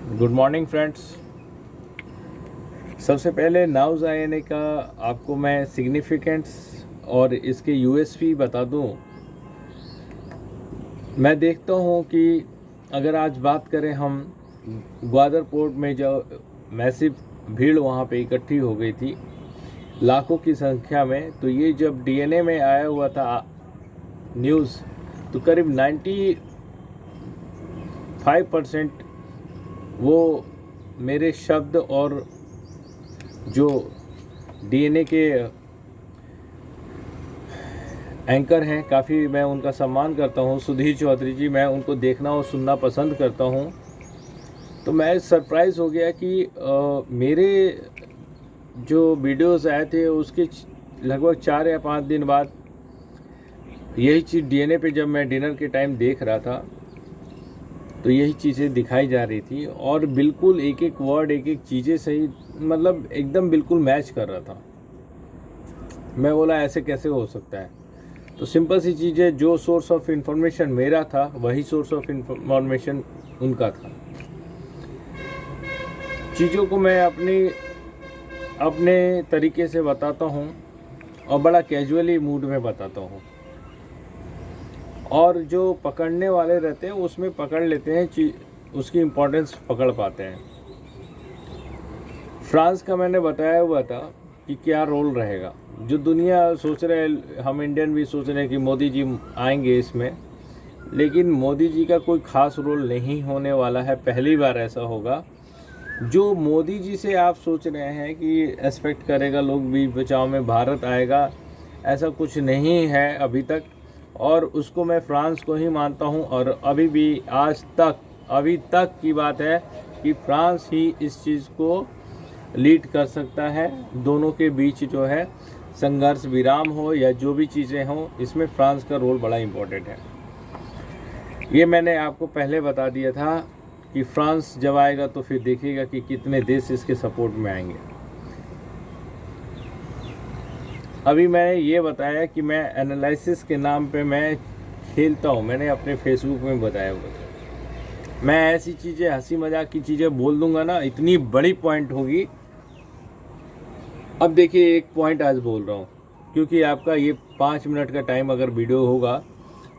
Good morning friends. सबसे पहले नाउज़ INA का आपको मैं सिग्निफिकेंस और इसके यूएसपी बता दूं। मैं देखता हूं कि अगर आज बात करें हम ग्वादर पोर्ट में जो मैसिव भीड़ वहां पे इकट्ठी हो गई थी लाखों की संख्या में, तो ये जब डीएनए में आया हुआ था न्यूज़, तो करीब 95% वो मेरे शब्द और जो डीएनए के एंकर हैं, काफ़ी मैं उनका सम्मान करता हूं, सुधीर चौधरी जी, मैं उनको देखना और सुनना पसंद करता हूं। तो मैं सरप्राइज़ हो गया कि मेरे जो वीडियोस आए थे उसके लगभग 4 या 5 दिन बाद यही चीज़ डीएनए पे जब मैं डिनर के टाइम देख रहा था तो यही चीज़ें दिखाई जा रही थी और बिल्कुल एक एक वर्ड, एक एक चीज़ें सही, मतलब एकदम बिल्कुल मैच कर रहा था। मैं बोला ऐसे कैसे हो सकता है। तो सिंपल सी चीज़ है, जो सोर्स ऑफ इंफॉर्मेशन मेरा था वही सोर्स ऑफ इंफॉर्मेशन उनका था। चीज़ों को मैं अपने तरीके से बताता हूँ और बड़ा कैजुअली मूड में बताता हूँ, और जो पकड़ने वाले रहते हैं उसमें पकड़ लेते हैं, उसकी इम्पोर्टेंस पकड़ पाते हैं। फ्रांस का मैंने बताया हुआ था कि क्या रोल रहेगा। जो दुनिया सोच रहे हैं, हम इंडियन भी सोच रहे हैं कि मोदी जी आएंगे इसमें, लेकिन मोदी जी का कोई ख़ास रोल नहीं होने वाला है। पहली बार ऐसा होगा। जो मोदी जी से आप सोच रहे हैं कि एक्सपेक्ट करेगा लोग बीच बचाव में भारत आएगा, ऐसा कुछ नहीं है अभी तक। और उसको मैं फ्रांस को ही मानता हूं, और अभी भी अभी तक की बात है कि फ्रांस ही इस चीज़ को लीड कर सकता है। दोनों के बीच जो है संघर्ष विराम हो या जो भी चीज़ें हों, इसमें फ्रांस का रोल बड़ा इम्पोर्टेंट है। ये मैंने आपको पहले बता दिया था कि फ्रांस जब आएगा तो फिर देखिएगा कि कितने देश इसके सपोर्ट में आएंगे। अभी मैंने ये बताया कि मैं एनालिसिस के नाम पे मैं खेलता हूँ, मैंने अपने फेसबुक में बताया हुआ था। मैं ऐसी चीज़ें, हंसी मजाक की चीज़ें बोल दूंगा ना, इतनी बड़ी पॉइंट होगी। अब देखिए, एक पॉइंट आज बोल रहा हूँ क्योंकि आपका ये 5 मिनट का टाइम अगर वीडियो होगा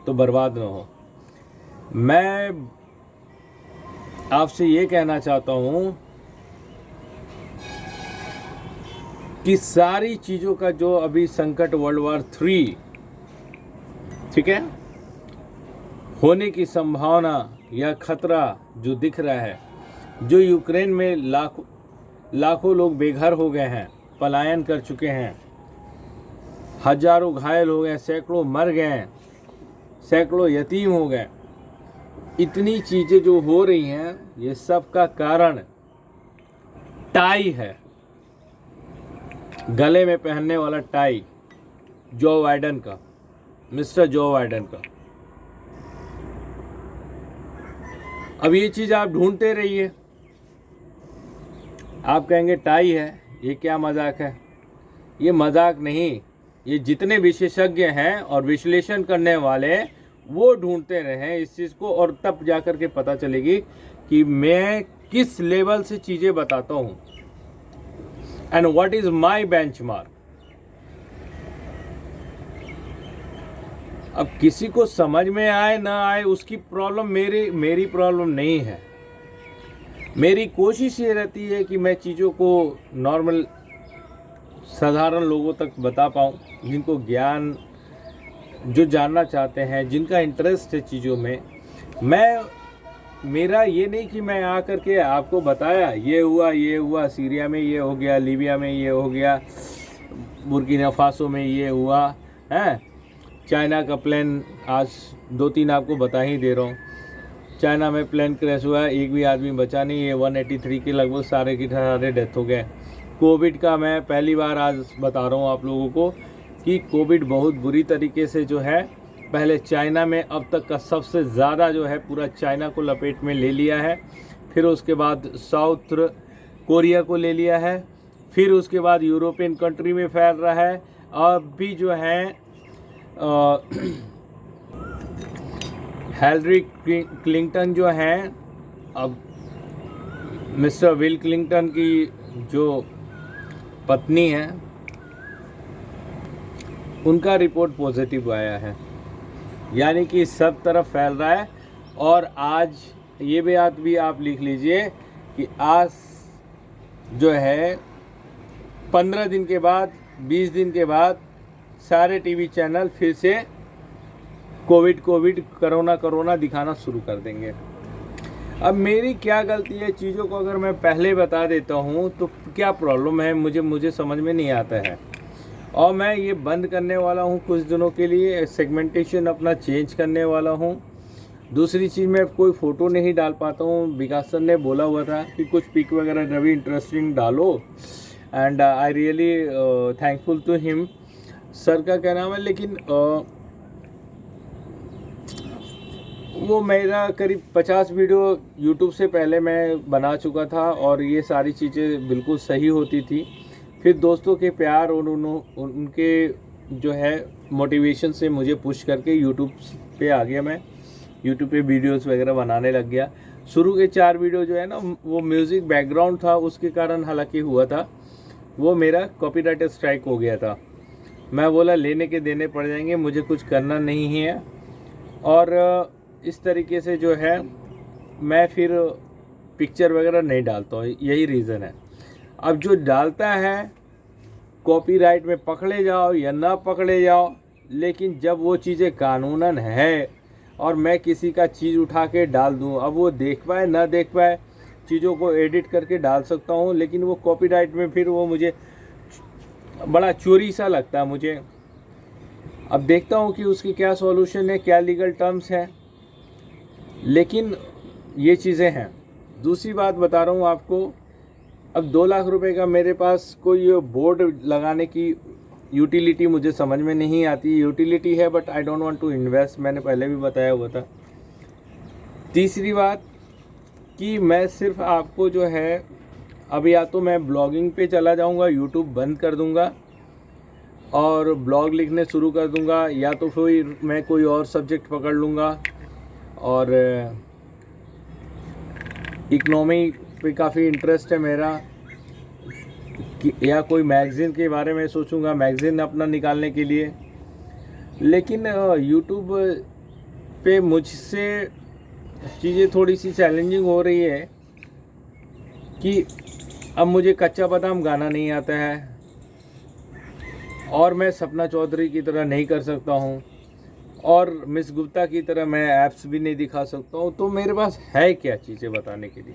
तो बर्बाद ना हो। मैं आपसे ये कहना चाहता हूँ कि सारी चीज़ों का जो अभी संकट वर्ल्ड वॉर 3, ठीक है, होने की संभावना या खतरा जो दिख रहा है, जो यूक्रेन में लाखों लोग बेघर हो गए हैं, पलायन कर चुके हैं, हजारों घायल हो गए, सैकड़ों मर गए, सैकड़ों यतीम हो गए, इतनी चीज़ें जो हो रही हैं, ये सब का कारण टाई है, गले में पहनने वाला टाई, जो बाइडेन का, मिस्टर जो बाइडेन का। अब ये चीज़ आप ढूंढते रहिए। आप कहेंगे टाई है, ये क्या मजाक है। ये मजाक नहीं, ये जितने विशेषज्ञ हैं और विश्लेषण करने वाले, वो ढूंढते रहें इस चीज़ को, और तब जाकर के पता चलेगी कि मैं किस लेवल से चीज़ें बताता हूँ and what is my benchmark. अब किसी को समझ में आए ना आए उसकी प्रॉब्लम मेरी प्रॉब्लम नहीं है। मेरी कोशिश ये रहती है कि मैं चीज़ों को नॉर्मल साधारण लोगों तक बता पाऊँ, जिनको ज्ञान, जो जानना चाहते हैं, जिनका इंटरेस्ट है चीज़ों में। मेरा ये नहीं कि मैं आकर के आपको बताया ये हुआ, सीरिया में ये हो गया, लीबिया में ये हो गया, बुर्किना फासो में ये हुआ है, चाइना का प्लेन, आज 2-3 आपको बता ही दे रहा हूँ। चाइना में प्लेन क्रैश हुआ है, एक भी आदमी बचा नहीं है, 183 के लगभग सारे के सारे डेथ हो गए। कोविड का मैं पहली बार आज बता रहा हूँ आप लोगों को कि कोविड बहुत बुरी तरीके से जो है, पहले चाइना में, अब तक का सबसे ज़्यादा जो है पूरा चाइना को लपेट में ले लिया है, फिर उसके बाद साउथ कोरिया को ले लिया है, फिर उसके बाद यूरोपियन कंट्री में फैल रहा है। अब भी जो है हिलरी क्लिंटन जो हैं, अब मिस्टर विल क्लिंटन की जो पत्नी है उनका रिपोर्ट पॉजिटिव आया है, यानी कि सब तरफ फैल रहा है। और आज ये बात भी आप लिख लीजिए कि आज जो है 15 दिन के बाद 20 दिन के बाद सारे टीवी चैनल फिर से कोविड कोरोना दिखाना शुरू कर देंगे। अब मेरी क्या गलती है, चीज़ों को अगर मैं पहले बता देता हूँ तो क्या प्रॉब्लम है, मुझे समझ में नहीं आता है। और मैं ये बंद करने वाला हूँ कुछ दिनों के लिए, सेगमेंटेशन अपना चेंज करने वाला हूँ। दूसरी चीज़, मैं कोई फ़ोटो नहीं डाल पाता हूँ। विकास सर ने बोला हुआ था कि कुछ पिक वगैरह रवि इंटरेस्टिंग डालो, and I really thankful to him. Sir का क्या नाम है, लेकिन वो मेरा करीब 50 वीडियो यूट्यूब से पहले मैं बना चुका था और ये सारी चीज़ें बिल्कुल सही होती थी। फिर दोस्तों के प्यार और उनके जो है मोटिवेशन से मुझे पुश करके यूट्यूब पे आ गया। मैं यूट्यूब पे वीडियोस वगैरह बनाने लग गया। शुरू के 4 वीडियो जो है ना, वो म्यूज़िक बैकग्राउंड था, उसके कारण हालांकि हुआ था, वो मेरा कॉपीराइट स्ट्राइक हो गया था। मैं बोला लेने के देने पड़ जाएंगे, मुझे कुछ करना नहीं है। और इस तरीके से जो है मैं फिर पिक्चर वगैरह नहीं डालता हूँ, यही रीज़न है। अब जो डालता है कॉपीराइट में पकड़े जाओ या ना पकड़े जाओ, लेकिन जब वो चीज़ें कानूनन है और मैं किसी का चीज़ उठा के डाल दूँ, अब वो देख पाए ना देख पाए, चीज़ों को एडिट करके डाल सकता हूँ, लेकिन वो कॉपीराइट में फिर वो मुझे बड़ा चोरी सा लगता है मुझे। अब देखता हूँ कि उसकी क्या सॉल्यूशन है, क्या लीगल टर्म्स है, लेकिन ये चीज़ें हैं। दूसरी बात बता रहा हूँ आपको, अब 2 लाख रुपए का मेरे पास कोई बोर्ड लगाने की यूटिलिटी मुझे समझ में नहीं आती। यूटिलिटी है but I don't want to invest, मैंने पहले भी बताया हुआ था। तीसरी बात कि मैं सिर्फ आपको जो है, अब या तो मैं ब्लॉगिंग पे चला जाऊंगा, यूट्यूब बंद कर दूंगा और ब्लॉग लिखने शुरू कर दूंगा, या तो फिर मैं कोई और सब्जेक्ट पकड़ लूँगा और इकनॉमी पे काफ़ी इंटरेस्ट है मेरा, या कोई मैगज़ीन के बारे में सोचूंगा, मैगज़ीन अपना निकालने के लिए। लेकिन यूट्यूब पे मुझसे चीज़ें थोड़ी सी चैलेंजिंग हो रही है कि अब मुझे कच्चा बादाम गाना नहीं आता है और मैं सपना चौधरी की तरह नहीं कर सकता हूँ और मिस गुप्ता की तरह मैं ऐप्स भी नहीं दिखा सकता हूँ। तो मेरे पास है क्या चीज़ें बताने के लिए,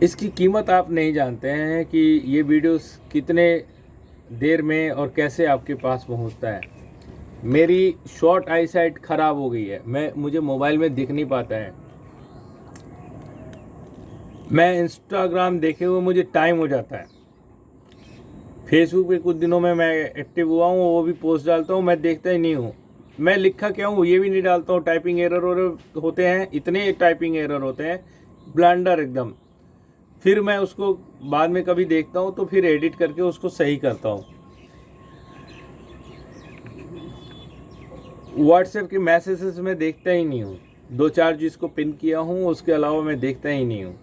इसकी कीमत आप नहीं जानते हैं कि ये वीडियोस कितने देर में और कैसे आपके पास पहुंचता है। मेरी शॉर्ट आई साइट ख़राब हो गई है, मुझे मोबाइल में दिख नहीं पाता है। मैं इंस्टाग्राम देखे हुए मुझे टाइम हो जाता है। फेसबुक पे कुछ दिनों में मैं एक्टिव हुआ हूँ, वो भी पोस्ट डालता हूँ, मैं देखता ही नहीं हूँ। मैं लिखा क्या हूँ ये भी नहीं डालता हूँ। टाइपिंग एरर होते हैं, इतने टाइपिंग एरर होते हैं, ब्लंडर एकदम। फिर मैं उसको बाद में कभी देखता हूँ तो फिर एडिट करके उसको सही करता हूँ। व्हाट्सएप के मैसेजेस में देखता ही नहीं हूँ, 2-4 जिसको पिन किया हूँ उसके अलावा मैं देखता ही नहीं हूँ।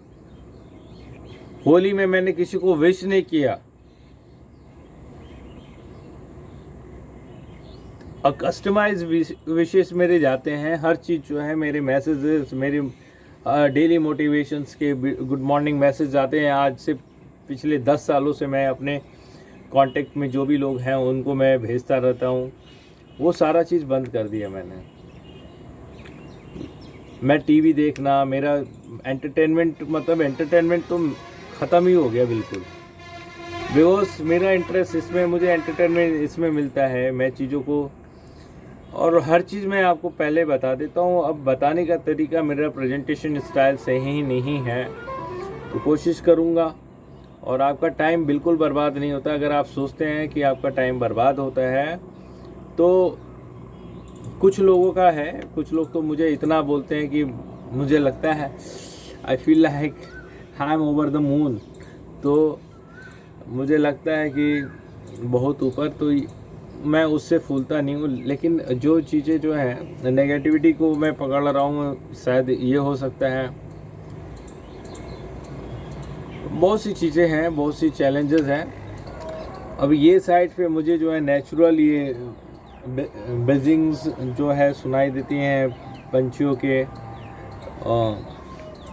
होली में मैंने किसी को विश नहीं किया। कस्टमाइज विशेस मेरे जाते हैं, हर चीज़ जो है, मेरे मैसेजेस, मेरे डेली मोटिवेशंस के गुड मॉर्निंग मैसेज आते हैं। आज से पिछले 10 सालों से मैं अपने कांटेक्ट में जो भी लोग हैं उनको मैं भेजता रहता हूँ। वो सारा चीज़ बंद कर दिया मैंने। मैं टीवी देखना, मेरा एंटरटेनमेंट, मतलब एंटरटेनमेंट तो ख़त्म ही हो गया बिल्कुल। बिकॉज मेरा इंटरेस्ट इसमें, मुझे एंटरटेनमेंट इसमें मिलता है। मैं चीज़ों को, और हर चीज़ मैं आपको पहले बता देता हूँ। अब बताने का तरीका मेरा प्रेजेंटेशन स्टाइल सही नहीं है, तो कोशिश करूँगा। और आपका टाइम बिल्कुल बर्बाद नहीं होता। अगर आप सोचते हैं कि आपका टाइम बर्बाद होता है तो कुछ लोगों का है। कुछ लोग तो मुझे इतना बोलते हैं कि मुझे लगता है I feel like I am over the moon. तो मुझे लगता है कि बहुत ऊपर, तो मैं उससे फूलता नहीं हूँ। लेकिन जो चीज़ें जो हैं, नेगेटिविटी को मैं पकड़ रहा हूँ, शायद ये हो सकता है बहुत सी चीज़ें हैं, बहुत सी चैलेंजेस हैं। अब ये साइड पे मुझे जो है नेचुरल ये बजिंग्स जो है सुनाई देती हैं पंछियों के,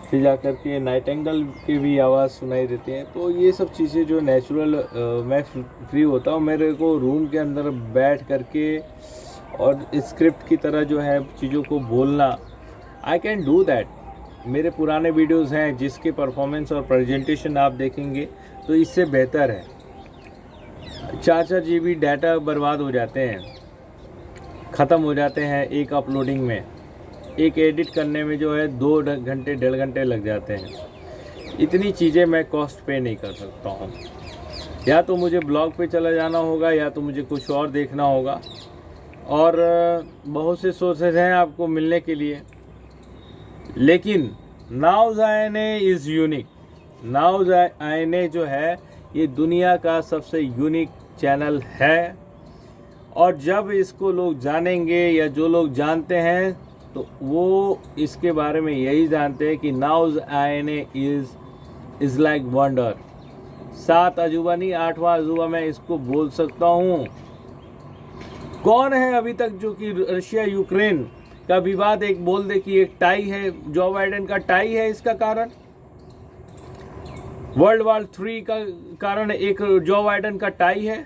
फिर जा कर के नाइटिंगेल की भी आवाज़ सुनाई देती है। तो ये सब चीज़ें जो नेचुरल, मैं फ्री होता हूँ, मेरे को रूम के अंदर बैठ कर के और स्क्रिप्ट की तरह जो है चीज़ों को बोलना, आई कैन डू दैट। मेरे पुराने वीडियोस हैं जिसके परफॉर्मेंस और प्रेजेंटेशन आप देखेंगे तो इससे बेहतर है। 4-4 GB डाटा बर्बाद हो जाते हैं, ख़त्म हो जाते हैं एक अपलोडिंग में, एक एडिट करने में जो है 2 घंटे 1.5 घंटे लग जाते हैं। इतनी चीज़ें मैं कॉस्ट पे नहीं कर सकता हूँ। या तो मुझे ब्लॉग पे चला जाना होगा या तो मुझे कुछ और देखना होगा। और बहुत से सोर्सेज हैं आपको मिलने के लिए, लेकिन नाउज़ INA इज़ यूनिक। नाउज़ INA जो है ये दुनिया का सबसे यूनिक चैनल है, और जब इसको लोग जानेंगे या जो लोग जानते हैं तो वो इसके बारे में यही जानते हैं कि नाउज़ INA इज़ लाइक वंडर। 7 अजूबा नहीं, 8वां अजूबा मैं इसको बोल सकता हूँ। कौन है अभी तक जो कि रशिया यूक्रेन का विवाद एक बोल दे कि एक टाई है, जो बाइडेन का टाई है इसका कारण, वर्ल्ड वॉर 3 का कारण एक जो बाइडेन का टाई है?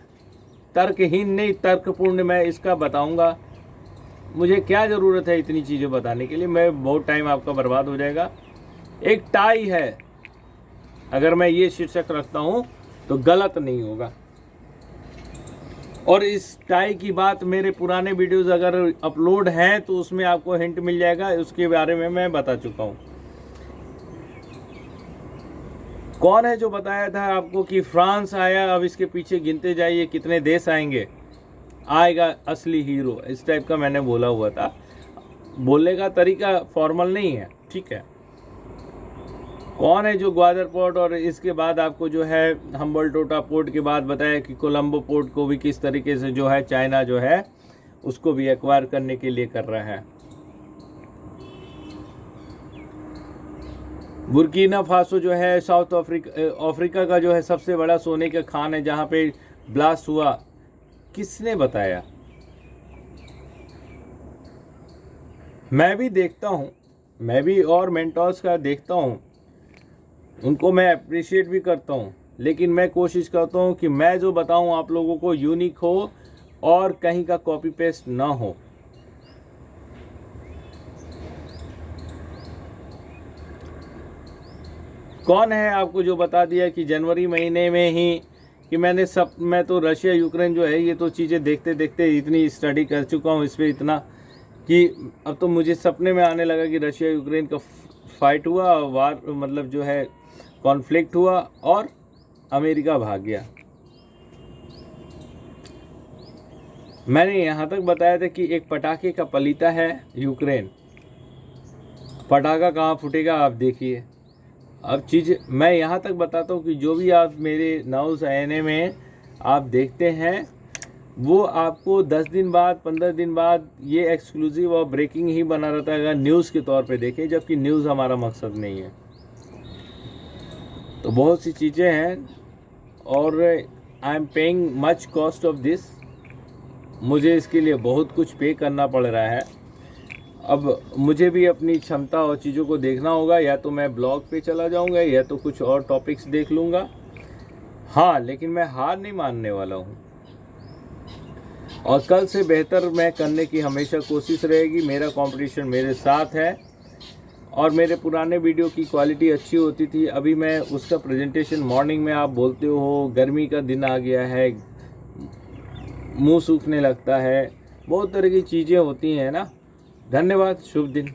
तर्कहीन नहीं, तर्कपूर्ण मैं इसका बताऊंगा। मुझे क्या ज़रूरत है इतनी चीज़ें बताने के लिए, मैं बहुत टाइम आपका बर्बाद हो जाएगा। एक टाई है, अगर मैं ये शीर्षक रखता हूँ तो गलत नहीं होगा। और इस टाई की बात मेरे पुराने वीडियोस अगर अपलोड हैं तो उसमें आपको हिंट मिल जाएगा, उसके बारे में मैं बता चुका हूँ। कौन है जो बताया था आपको कि फ्रांस आया, अब इसके पीछे गिनते जाइए कितने देश आएंगे, आएगा असली हीरो, इस टाइप का मैंने बोला हुआ था। बोलने का तरीका फॉर्मल नहीं है, ठीक है। कौन है जो ग्वादर पोर्ट और इसके बाद आपको जो है हम्बलटोटा पोर्ट के बाद बताया कि कोलंबो पोर्ट को भी किस तरीके से जो है चाइना जो है उसको भी एक्वायर करने के लिए कर रहा है। बुर्किना फासो जो है साउथ अफ्रीका का जो है सबसे बड़ा सोने का खान है जहाँ पे ब्लास्ट हुआ, किसने बताया? मैं भी देखता हूँ, मैं भी और मेंटोर्स का देखता हूँ, उनको मैं अप्रिशिएट भी करता हूँ, लेकिन मैं कोशिश करता हूँ कि मैं जो बताऊँ आप लोगों को यूनिक हो और कहीं का कॉपी पेस्ट ना हो। कौन है आपको जो बता दिया कि जनवरी महीने में ही कि मैं तो रशिया यूक्रेन जो है ये तो चीज़ें देखते देखते इतनी स्टडी कर चुका हूँ इस पर इतना कि अब तो मुझे सपने में आने लगा कि रशिया यूक्रेन का फाइट हुआ, वार मतलब जो है कॉन्फ्लिक्ट हुआ और अमेरिका भाग गया। मैंने यहाँ तक बताया था कि एक पटाखे का पलीता है यूक्रेन, पटाखा कहाँ फूटेगा आप देखिए। अब चीज़ मैं यहाँ तक बताता हूँ कि जो भी आप मेरे नाउज़ INA में आप देखते हैं वो आपको 10 दिन बाद 15 दिन बाद ये एक्सक्लूसिव और ब्रेकिंग ही बना रहता है, अगर न्यूज़ के तौर पे देखें, जबकि न्यूज़ हमारा मकसद नहीं है। तो बहुत सी चीज़ें हैं और I am paying much cost of this, मुझे इसके लिए बहुत कुछ पे करना पड़ रहा है। अब मुझे भी अपनी क्षमता और चीज़ों को देखना होगा, या तो मैं ब्लॉग पे चला जाऊंगा या तो कुछ और टॉपिक्स देख लूँगा। हाँ, लेकिन मैं हार नहीं मानने वाला हूँ और कल से बेहतर मैं करने की हमेशा कोशिश रहेगी। मेरा कंपटीशन मेरे साथ है और मेरे पुराने वीडियो की क्वालिटी अच्छी होती थी, अभी मैं उसका प्रेजेंटेशन मॉर्निंग में आप बोलते हो, गर्मी का दिन आ गया है, मुंह सूखने लगता है, बहुत तरह की चीज़ें होती हैं ना। धन्यवाद, शुभ दिन।